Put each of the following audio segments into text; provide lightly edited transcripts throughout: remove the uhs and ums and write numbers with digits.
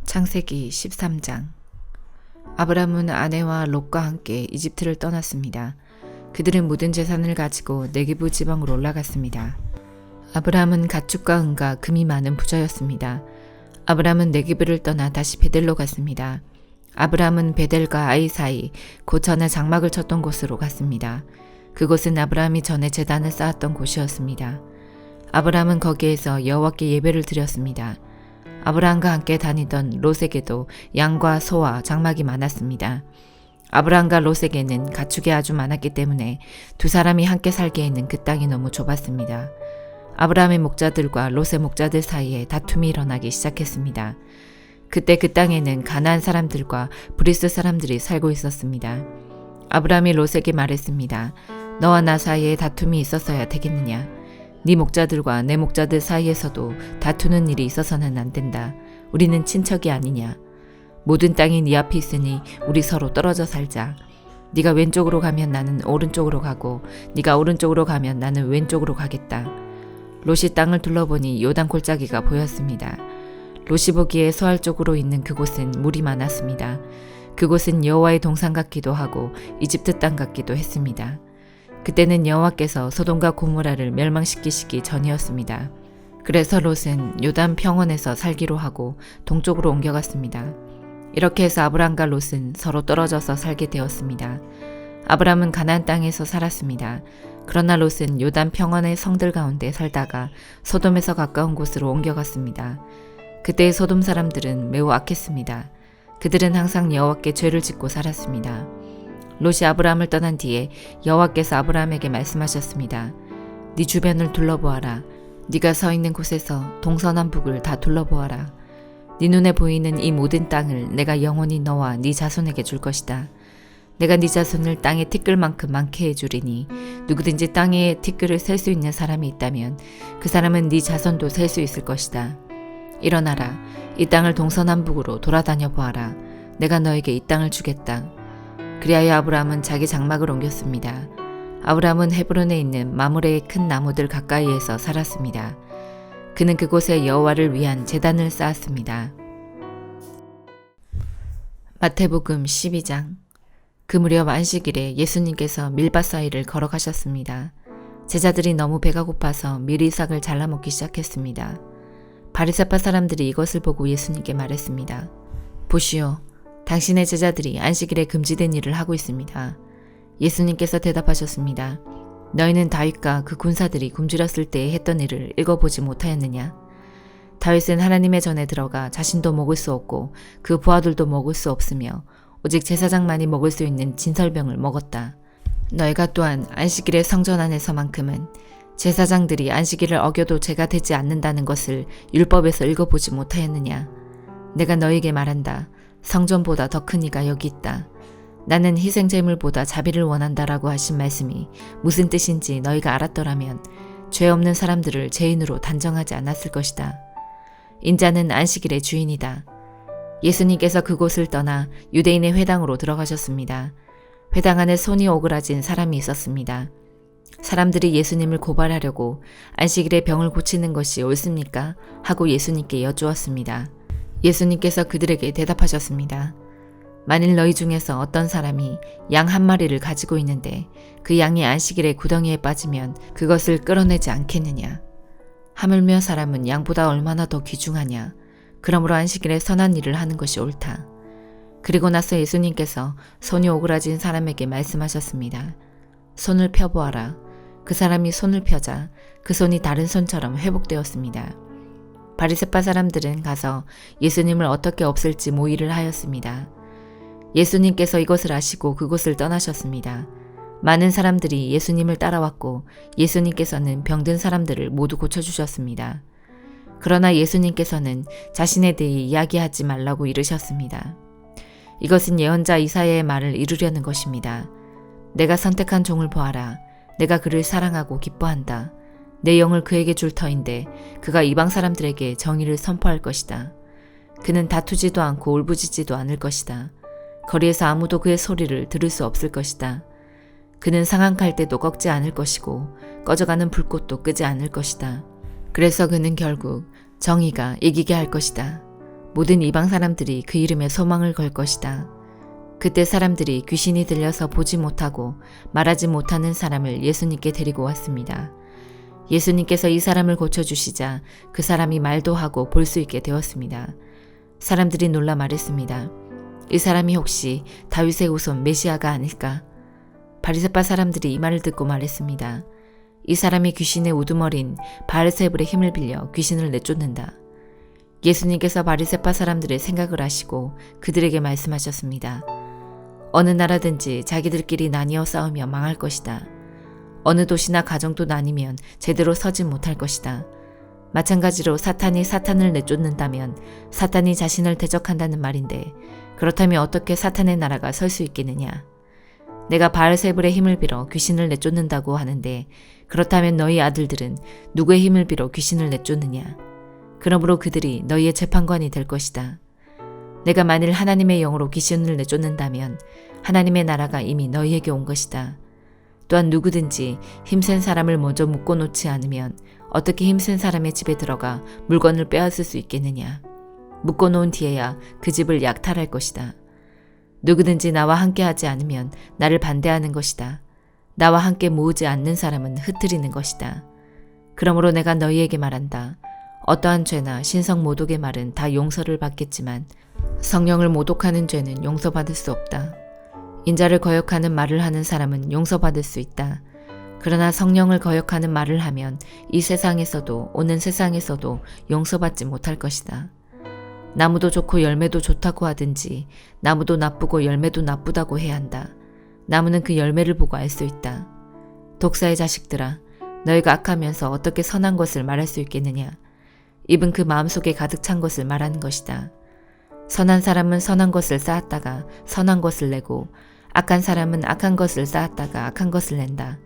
창세기 13장. 아브람은 아내와 롯과 함께 이집트를 떠났습니다. 그들은 모든 재산을 가지고 네게부 지방으로 올라갔습니다. 아브람은 가축과 은과 금이 많은 부자였습니다. 아브람은 네게부를 떠나 다시 베델로 갔습니다. 아브람은 베델과 아이 사이 곧 전에 장막을 쳤던 곳으로 갔습니다. 그곳은 아브람이 전에 제단을 쌓았던 곳이었습니다. 아브람은 거기에서 여호와께 예배를 드렸습니다. 아브람과 함께 다니던 롯에게도 양과 소와 장막이 많았습니다. 아브람과 롯에게는 가축이 아주 많았기 때문에 두 사람이 함께 살기에는 그 땅이 너무 좁았습니다. 아브람의 목자들과 롯의 목자들 사이에 다툼이 일어나기 시작했습니다. 그때 그 땅에는 가나안 사람들과 브리스 사람들이 살고 있었습니다. 아브람이 롯에게 말했습니다. 너와 나 사이에 다툼이 있었어야 되겠느냐? 네 목자들과 내 목자들 사이에서도 다투는 일이 있어서는 안 된다. 우리는 친척이 아니냐. 모든 땅이 네 앞에 있으니 우리 서로 떨어져 살자. 네가 왼쪽으로 가면 나는 오른쪽으로 가고 네가 오른쪽으로 가면 나는 왼쪽으로 가겠다. 롯이 땅을 둘러보니 요단 골짜기가 보였습니다. 롯이 보기에 서할 쪽으로 있는 그곳은 물이 많았습니다. 그곳은 여호와의 동산 같기도 하고 이집트 땅 같기도 했습니다. 그때는 여호와께서 소돔과 고모라를 멸망시키시기 전이었습니다. 그래서 롯은 요단 평원에서 살기로 하고 동쪽으로 옮겨갔습니다. 이렇게 해서 아브람과 롯은 서로 떨어져서 살게 되었습니다. 아브람은 가나안 땅에서 살았습니다. 그러나 롯은 요단 평원의 성들 가운데 살다가 소돔에서 가까운 곳으로 옮겨갔습니다. 그때의 소돔 사람들은 매우 악했습니다. 그들은 항상 여호와께 죄를 짓고 살았습니다. 롯이 아브람을 떠난 뒤에 여호와께서 아브람에게 말씀하셨습니다. 네 주변을 둘러보아라. 네가 서 있는 곳에서 동서남북을 다 둘러보아라. 네 눈에 보이는 이 모든 땅을 내가 영원히 너와 네 자손에게 줄 것이다. 내가 네 자손을 땅의 티끌만큼 많게 해주리니 누구든지 땅의 티끌을 셀 수 있는 사람이 있다면 그 사람은 네 자손도 셀 수 있을 것이다. 일어나라. 이 땅을 동서남북으로 돌아다녀 보아라. 내가 너에게 이 땅을 주겠다. 그리하여 아브람은 자기 장막을 옮겼습니다. 아브람은 헤브론에 있는 마므레의 큰 나무들 가까이에서 살았습니다. 그는 그곳에 여호와를 위한 제단을 쌓았습니다. 마태복음 12장. 그 무렵 안식일에 예수님께서 밀밭 사이를 걸어가셨습니다. 제자들이 너무 배가 고파서 밀이삭을 잘라 먹기 시작했습니다. 바리새파 사람들이 이것을 보고 예수님께 말했습니다. 보시오. 당신의 제자들이 안식일에 금지된 일을 하고 있습니다. 예수님께서 대답하셨습니다. 너희는 다윗과 그 군사들이 굶주렸을 때에 했던 일을 읽어보지 못하였느냐? 다윗은 하나님의 전에 들어가 자신도 먹을 수 없고 그 부하들도 먹을 수 없으며 오직 제사장만이 먹을 수 있는 진설병을 먹었다. 너희가 또한 안식일의 성전 안에서만큼은 제사장들이 안식일을 어겨도 죄가 되지 않는다는 것을 율법에서 읽어보지 못하였느냐? 내가 너희에게 말한다. 성전보다 더 큰 이가 여기 있다. 나는 희생제물보다 자비를 원한다라고 하신 말씀이 무슨 뜻인지 너희가 알았더라면 죄 없는 사람들을 죄인으로 단정하지 않았을 것이다. 인자는 안식일의 주인이다. 예수님께서 그곳을 떠나 유대인의 회당으로 들어가셨습니다. 회당 안에 손이 오그라진 사람이 있었습니다. 사람들이 예수님을 고발하려고 안식일에 병을 고치는 것이 옳습니까? 하고 예수님께 여쭈었습니다. 예수님께서 그들에게 대답하셨습니다. 만일 너희 중에서 어떤 사람이 양 한 마리를 가지고 있는데 그 양이 안식일에 구덩이에 빠지면 그것을 끌어내지 않겠느냐? 하물며 사람은 양보다 얼마나 더 귀중하냐? 그러므로 안식일에 선한 일을 하는 것이 옳다. 그리고 나서 예수님께서 손이 오그라진 사람에게 말씀하셨습니다. 손을 펴보아라. 그 사람이 손을 펴자 그 손이 다른 손처럼 회복되었습니다. 바리새파 사람들은 가서 예수님을 어떻게 없앨지 모의를 하였습니다. 예수님께서 이것을 아시고 그곳을 떠나셨습니다. 많은 사람들이 예수님을 따라왔고 예수님께서는 병든 사람들을 모두 고쳐주셨습니다. 그러나 예수님께서는 자신에 대해 이야기하지 말라고 이르셨습니다. 이것은 예언자 이사야의 말을 이루려는 것입니다. 내가 선택한 종을 보아라. 내가 그를 사랑하고 기뻐한다. 내 영을 그에게 줄 터인데 그가 이방 사람들에게 정의를 선포할 것이다. 그는 다투지도 않고 울부짖지도 않을 것이다. 거리에서 아무도 그의 소리를 들을 수 없을 것이다. 그는 상한 칼때도 꺾지 않을 것이고 꺼져가는 불꽃도 끄지 않을 것이다. 그래서 그는 결국 정의가 이기게 할 것이다. 모든 이방 사람들이 그 이름에 소망을 걸 것이다. 그때 사람들이 귀신이 들려서 보지 못하고 말하지 못하는 사람을 예수님께 데리고 왔습니다. 예수님께서 이 사람을 고쳐주시자 그 사람이 말도 하고 볼 수 있게 되었습니다. 사람들이 놀라 말했습니다. 이 사람이 혹시 다윗의 후손 메시아가 아닐까? 바리새파 사람들이 이 말을 듣고 말했습니다. 이 사람이 귀신의 우두머리인 바알세불의 힘을 빌려 귀신을 내쫓는다. 예수님께서 바리새파 사람들의 생각을 아시고 그들에게 말씀하셨습니다. 어느 나라든지 자기들끼리 나뉘어 싸우며 망할 것이다. 어느 도시나 가정도 나뉘면 제대로 서지 못할 것이다. 마찬가지로 사탄이 사탄을 내쫓는다면 사탄이 자신을 대적한다는 말인데 그렇다면 어떻게 사탄의 나라가 설 수 있겠느냐. 내가 바알세불의 힘을 빌어 귀신을 내쫓는다고 하는데 그렇다면 너희 아들들은 누구의 힘을 빌어 귀신을 내쫓느냐. 그러므로 그들이 너희의 재판관이 될 것이다. 내가 만일 하나님의 영으로 귀신을 내쫓는다면 하나님의 나라가 이미 너희에게 온 것이다. 또한 누구든지 힘센 사람을 먼저 묶어놓지 않으면 어떻게 힘센 사람의 집에 들어가 물건을 빼앗을 수 있겠느냐. 묶어놓은 뒤에야 그 집을 약탈할 것이다. 누구든지 나와 함께하지 않으면 나를 반대하는 것이다. 나와 함께 모으지 않는 사람은 흩트리는 것이다. 그러므로 내가 너희에게 말한다. 어떠한 죄나 신성 모독의 말은 다 용서를 받겠지만 성령을 모독하는 죄는 용서받을 수 없다. 인자를 거역하는 말을 하는 사람은 용서받을 수 있다. 그러나 성령을 거역하는 말을 하면 이 세상에서도 오는 세상에서도 용서받지 못할 것이다. 나무도 좋고 열매도 좋다고 하든지 나무도 나쁘고 열매도 나쁘다고 해야 한다. 나무는 그 열매를 보고 알 수 있다. 독사의 자식들아, 너희가 악하면서 어떻게 선한 것을 말할 수 있겠느냐. 입은 그 마음속에 가득 찬 것을 말하는 것이다. 선한 사람은 선한 것을 쌓았다가 선한 것을 내고 악한 사람은 악한 것을 쌓았다가 악한 것을 낸다.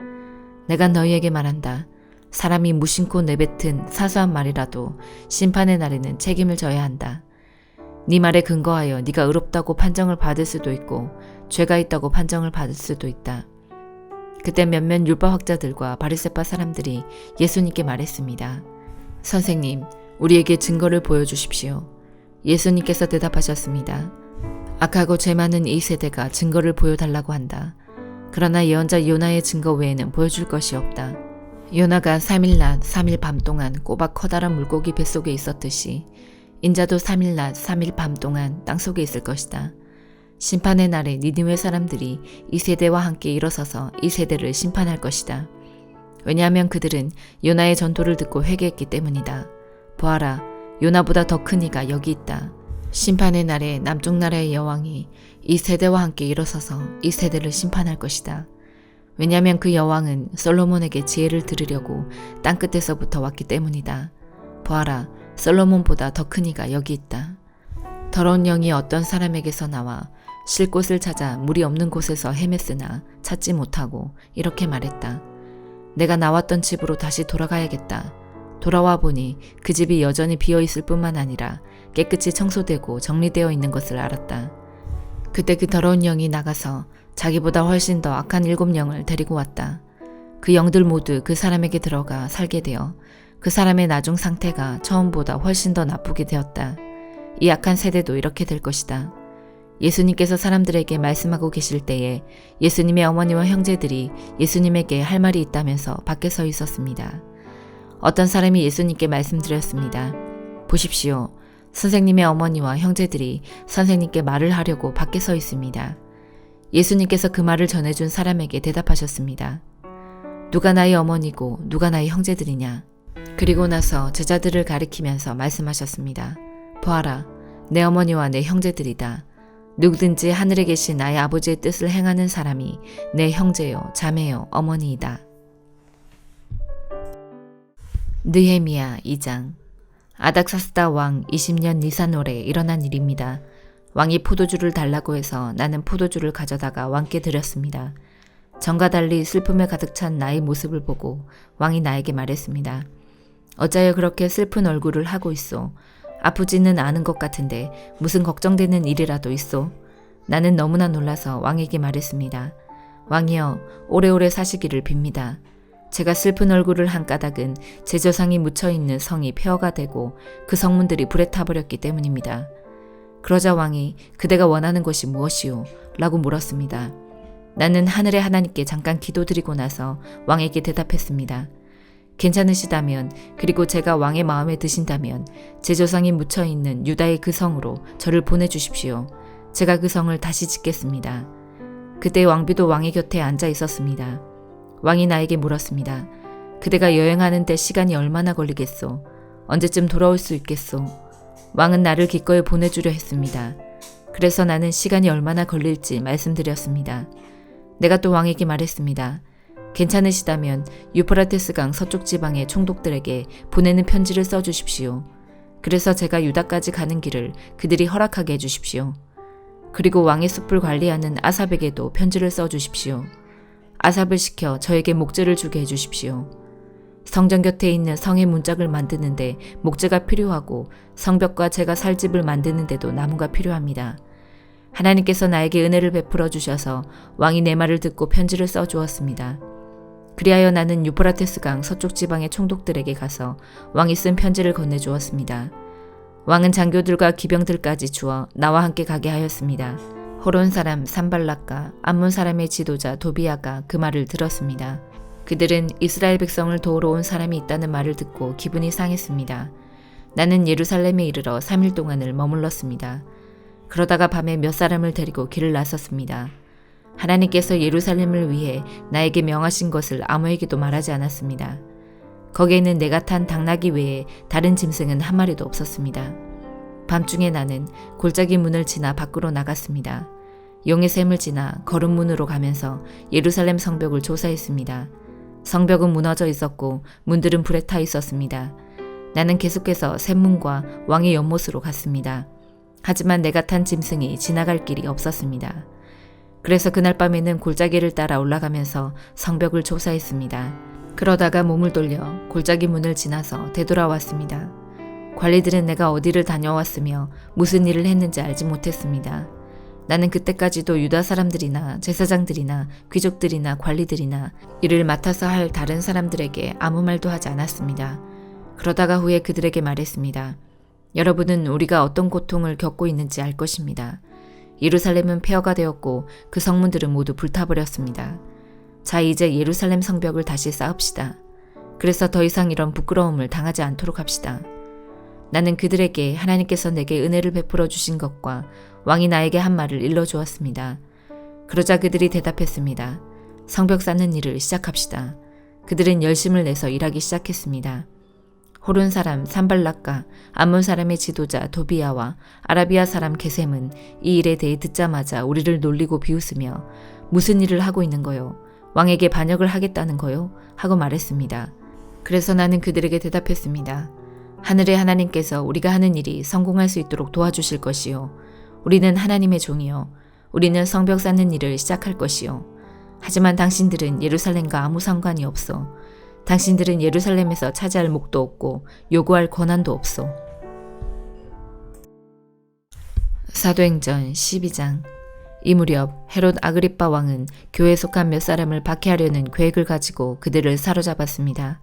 내가 너희에게 말한다. 사람이 무심코 내뱉은 사소한 말이라도 심판의 날에는 책임을 져야 한다. 네 말에 근거하여 네가 의롭다고 판정을 받을 수도 있고 죄가 있다고 판정을 받을 수도 있다. 그때 몇몇 율법학자들과 바리새파 사람들이 예수님께 말했습니다. 선생님, 우리에게 증거를 보여주십시오. 예수님께서 대답하셨습니다. 악하고 죄 많은 이 세대가 증거를 보여달라고 한다. 그러나 예언자 요나의 증거 외에는 보여줄 것이 없다. 요나가 3일 낮 3일 밤 동안 꼬박 커다란 물고기 뱃속에 있었듯이 인자도 3일 낮 3일 밤 동안 땅속에 있을 것이다. 심판의 날에 니느웨 사람들이 이 세대와 함께 일어서서 이 세대를 심판할 것이다. 왜냐하면 그들은 요나의 전도를 듣고 회개했기 때문이다. 보아라, 요나보다 더 큰 이가 여기 있다. 심판의 날에 남쪽 나라의 여왕이 이 세대와 함께 일어서서 이 세대를 심판할 것이다. 왜냐하면 그 여왕은 솔로몬에게 지혜를 들으려고 땅끝에서부터 왔기 때문이다. 보아라, 솔로몬보다 더 큰 이가 여기 있다. 더러운 영이 어떤 사람에게서 나와 쉴 곳을 찾아 물이 없는 곳에서 헤맸으나 찾지 못하고 이렇게 말했다. 내가 나왔던 집으로 다시 돌아가야겠다. 돌아와 보니 그 집이 여전히 비어있을 뿐만 아니라 깨끗이 청소되고 정리되어 있는 것을 알았다. 그때 그 더러운 영이 나가서 자기보다 훨씬 더 악한 7영을 데리고 왔다. 그 영들 모두 그 사람에게 들어가 살게 되어 그 사람의 나중 상태가 처음보다 훨씬 더 나쁘게 되었다. 이 악한 세대도 이렇게 될 것이다. 예수님께서 사람들에게 말씀하고 계실 때에 예수님의 어머니와 형제들이 예수님에게 할 말이 있다면서 밖에 서 있었습니다. 어떤 사람이 예수님께 말씀드렸습니다. 보십시오. 선생님의 어머니와 형제들이 선생님께 말을 하려고 밖에 서 있습니다. 예수님께서 그 말을 전해준 사람에게 대답하셨습니다. 누가 나의 어머니고 누가 나의 형제들이냐. 그리고 나서 제자들을 가리키면서 말씀하셨습니다. 보아라, 내 어머니와 내 형제들이다. 누구든지 하늘에 계신 나의 아버지의 뜻을 행하는 사람이 내 형제요, 자매요, 어머니이다. 느헤미야 2장. 아닥사스다 왕 20년 니산월에 일어난 일입니다. 왕이 포도주를 달라고 해서 나는 포도주를 가져다가 왕께 드렸습니다. 전과 달리 슬픔에 가득 찬 나의 모습을 보고 왕이 나에게 말했습니다. 어찌하여 그렇게 슬픈 얼굴을 하고 있소? 아프지는 않은 것 같은데 무슨 걱정되는 일이라도 있소? 나는 너무나 놀라서 왕에게 말했습니다. 왕이여, 오래오래 사시기를 빕니다. 제가 슬픈 얼굴을 한 까닭은 제 조상이 묻혀있는 성이 폐허가 되고 그 성문들이 불에 타버렸기 때문입니다. 그러자 왕이 그대가 원하는 것이 무엇이오? 라고 물었습니다. 나는 하늘의 하나님께 잠깐 기도드리고 나서 왕에게 대답했습니다. 괜찮으시다면, 그리고 제가 왕의 마음에 드신다면 제 조상이 묻혀있는 유다의 그 성으로 저를 보내주십시오. 제가 그 성을 다시 짓겠습니다. 그때 왕비도 왕의 곁에 앉아 있었습니다. 왕이 나에게 물었습니다. 그대가 여행하는 데 시간이 얼마나 걸리겠소? 언제쯤 돌아올 수 있겠소? 왕은 나를 기꺼이 보내주려 했습니다. 그래서 나는 시간이 얼마나 걸릴지 말씀드렸습니다. 내가 또 왕에게 말했습니다. 괜찮으시다면 유프라테스 강 서쪽 지방의 총독들에게 보내는 편지를 써주십시오. 그래서 제가 유다까지 가는 길을 그들이 허락하게 해주십시오. 그리고 왕의 숲을 관리하는 아삽에게도 편지를 써주십시오. 아삽을 시켜 저에게 목재를 주게 해주십시오. 성전 곁에 있는 성의 문짝을 만드는데 목재가 필요하고 성벽과 제가 살 집을 만드는데도 나무가 필요합니다. 하나님께서 나에게 은혜를 베풀어 주셔서 왕이 내 말을 듣고 편지를 써주었습니다. 그리하여 나는 유프라테스 강 서쪽 지방의 총독들에게 가서 왕이 쓴 편지를 건네주었습니다. 왕은 장교들과 기병들까지 주어 나와 함께 가게 하였습니다. 호론 사람 산발락과 암몬 사람의 지도자 도비아가 그 말을 들었습니다. 그들은 이스라엘 백성을 도우러 온 사람이 있다는 말을 듣고 기분이 상했습니다. 나는 예루살렘에 이르러 3일 동안을 머물렀습니다. 그러다가 밤에 몇 사람을 데리고 길을 나섰습니다. 하나님께서 예루살렘을 위해 나에게 명하신 것을 아무에게도 말하지 않았습니다. 거기에는 내가 탄 당나귀 외에 다른 짐승은 한 마리도 없었습니다. 밤중에 나는 골짜기 문을 지나 밖으로 나갔습니다. 용의 샘을 지나 거름문으로 가면서 예루살렘 성벽을 조사했습니다. 성벽은 무너져 있었고 문들은 불에 타 있었습니다. 나는 계속해서 샘문과 왕의 연못으로 갔습니다. 하지만 내가 탄 짐승이 지나갈 길이 없었습니다. 그래서 그날 밤에는 골짜기를 따라 올라가면서 성벽을 조사했습니다. 그러다가 몸을 돌려 골짜기 문을 지나서 되돌아왔습니다. 관리들은 내가 어디를 다녀왔으며 무슨 일을 했는지 알지 못했습니다. 나는 그때까지도 유다 사람들이나 제사장들이나 귀족들이나 관리들이나 일을 맡아서 할 다른 사람들에게 아무 말도 하지 않았습니다. 그러다가 후에 그들에게 말했습니다. 여러분은 우리가 어떤 고통을 겪고 있는지 알 것입니다. 예루살렘은 폐허가 되었고 그 성문들은 모두 불타버렸습니다. 자, 이제 예루살렘 성벽을 다시 쌓읍시다. 그래서 더 이상 이런 부끄러움을 당하지 않도록 합시다. 나는 그들에게 하나님께서 내게 은혜를 베풀어 주신 것과 왕이 나에게 한 말을 일러주었습니다. 그러자 그들이 대답했습니다. 성벽 쌓는 일을 시작합시다. 그들은 열심을 내서 일하기 시작했습니다. 호론 사람 산발락과 암몬 사람의 지도자 도비아와 아라비아 사람 게셈은 이 일에 대해 듣자마자 우리를 놀리고 비웃으며 무슨 일을 하고 있는 거요? 왕에게 반역을 하겠다는 거요? 하고 말했습니다. 그래서 나는 그들에게 대답했습니다. 하늘의 하나님께서 우리가 하는 일이 성공할 수 있도록 도와주실 것이요. 우리는 하나님의 종이요. 우리는 성벽 쌓는 일을 시작할 것이요. 하지만 당신들은 예루살렘과 아무 상관이 없어. 당신들은 예루살렘에서 차지할 몫도 없고 요구할 권한도 없어. 사도행전 12장. 이 무렵 헤롯 아그리빠 왕은 교회에 속한 몇 사람을 박해하려는 계획을 가지고 그들을 사로잡았습니다.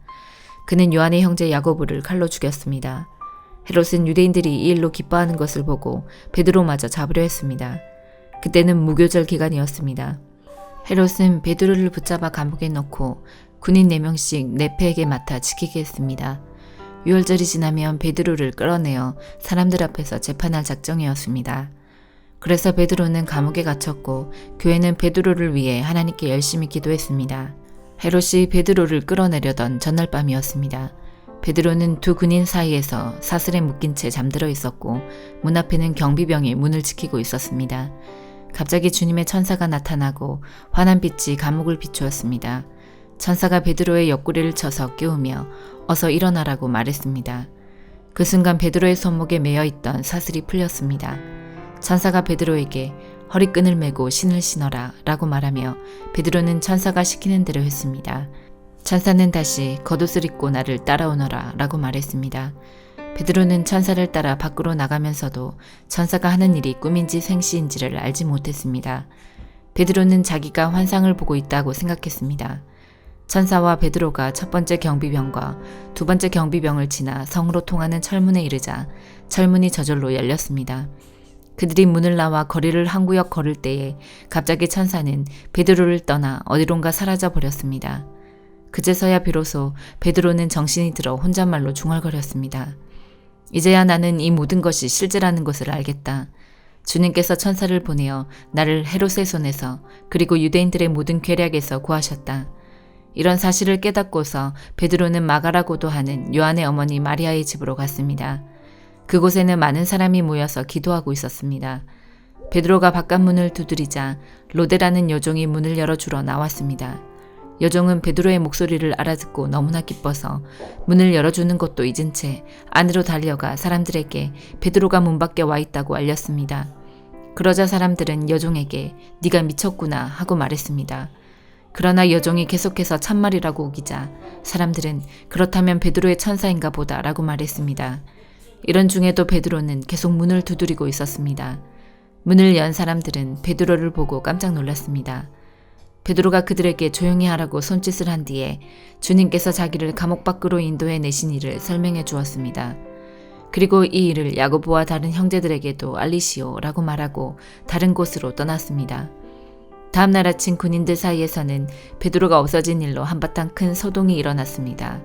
그는 요한의 형제 야고보를 칼로 죽였습니다. 헤롯은 유대인들이 이 일로 기뻐하는 것을 보고 베드로마저 잡으려 했습니다. 그때는 무교절 기간이었습니다. 헤롯은 베드로를 붙잡아 감옥에 넣고 군인 4명씩 네페에게 맡아 지키게 했습니다. 유월절이 지나면 베드로를 끌어내어 사람들 앞에서 재판할 작정이었습니다. 그래서 베드로는 감옥에 갇혔고 교회는 베드로를 위해 하나님께 열심히 기도했습니다. 헤롯이 베드로를 끌어내려던 전날 밤이었습니다. 베드로는 두 군인 사이에서 사슬에 묶인 채 잠들어 있었고 문 앞에는 경비병이 문을 지키고 있었습니다. 갑자기 주님의 천사가 나타나고 환한 빛이 감옥을 비추었습니다. 천사가 베드로의 옆구리를 쳐서 깨우며 어서 일어나라고 말했습니다. 그 순간 베드로의 손목에 매어있던 사슬이 풀렸습니다. 천사가 베드로에게 허리끈을 메고 신을 신어라 라고 말하며 베드로는 천사가 시키는 대로 했습니다. 천사는 다시 겉옷을 입고 나를 따라오너라 라고 말했습니다. 베드로는 천사를 따라 밖으로 나가면서도 천사가 하는 일이 꿈인지 생시인지를 알지 못했습니다. 베드로는 자기가 환상을 보고 있다고 생각했습니다. 천사와 베드로가 첫 번째 경비병과 두 번째 경비병을 지나 성으로 통하는 철문에 이르자 철문이 저절로 열렸습니다. 그들이 문을 나와 거리를 한 구역 걸을 때에 갑자기 천사는 베드로를 떠나 어디론가 사라져 버렸습니다. 그제서야 비로소 베드로는 정신이 들어 혼잣말로 중얼거렸습니다. 이제야 나는 이 모든 것이 실제라는 것을 알겠다. 주님께서 천사를 보내어 나를 헤롯의 손에서 그리고 유대인들의 모든 괴략에서 구하셨다. 이런 사실을 깨닫고서 베드로는 마가라고도 하는 요한의 어머니 마리아의 집으로 갔습니다. 그곳에는 많은 사람이 모여서 기도하고 있었습니다. 베드로가 바깥문을 두드리자 로데라는 여종이 문을 열어주러 나왔습니다. 여종은 베드로의 목소리를 알아듣고 너무나 기뻐서 문을 열어주는 것도 잊은 채 안으로 달려가 사람들에게 베드로가 문 밖에 와 있다고 알렸습니다. 그러자 사람들은 여종에게 네가 미쳤구나 하고 말했습니다. 그러나 여종이 계속해서 참말이라고 우기자 사람들은 그렇다면 베드로의 천사인가 보다 라고 말했습니다. 이런 중에도 베드로는 계속 문을 두드리고 있었습니다. 문을 연 사람들은 베드로를 보고 깜짝 놀랐습니다. 베드로가 그들에게 조용히 하라고 손짓을 한 뒤에 주님께서 자기를 감옥 밖으로 인도해 내신 일을 설명해 주었습니다. 그리고 이 일을 야고보와 다른 형제들에게도 알리시오 라고 말하고 다른 곳으로 떠났습니다. 다음 날 아침 군인들 사이에서는 베드로가 없어진 일로 한바탕 큰 소동이 일어났습니다.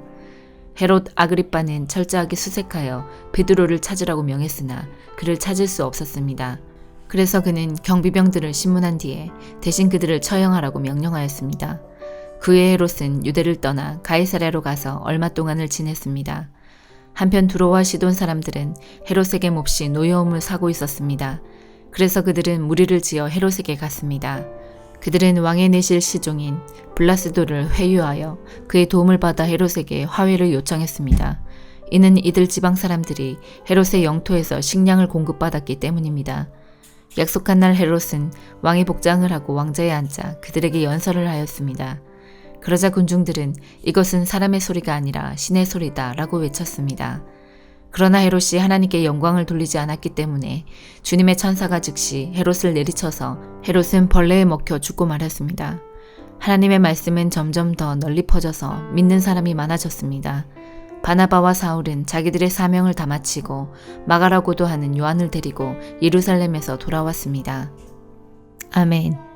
헤롯 아그리빠는 철저하게 수색하여 베드로를 찾으라고 명했으나 그를 찾을 수 없었습니다. 그래서 그는 경비병들을 신문한 뒤에 대신 그들을 처형하라고 명령하였습니다. 그의 헤롯은 유대를 떠나 가이사랴로 가서 얼마 동안을 지냈습니다. 한편 두로와 시돈 사람들은 헤롯에게 몹시 노여움을 사고 있었습니다. 그래서 그들은 무리를 지어 헤롯에게 갔습니다. 그들은 왕의 내실 시종인 블라스도를 회유하여 그의 도움을 받아 헤롯에게 화해를 요청했습니다. 이는 이들 지방 사람들이 헤롯의 영토에서 식량을 공급받았기 때문입니다. 약속한 날 헤롯은 왕의 복장을 하고 왕자에 앉아 그들에게 연설을 하였습니다. 그러자 군중들은 이것은 사람의 소리가 아니라 신의 소리다 라고 외쳤습니다. 그러나 헤롯이 하나님께 영광을 돌리지 않았기 때문에 주님의 천사가 즉시 헤롯을 내리쳐서 헤롯은 벌레에 먹혀 죽고 말았습니다. 하나님의 말씀은 점점 더 널리 퍼져서 믿는 사람이 많아졌습니다. 바나바와 사울은 자기들의 사명을 다 마치고 마가라고도 하는 요한을 데리고 예루살렘에서 돌아왔습니다. 아멘.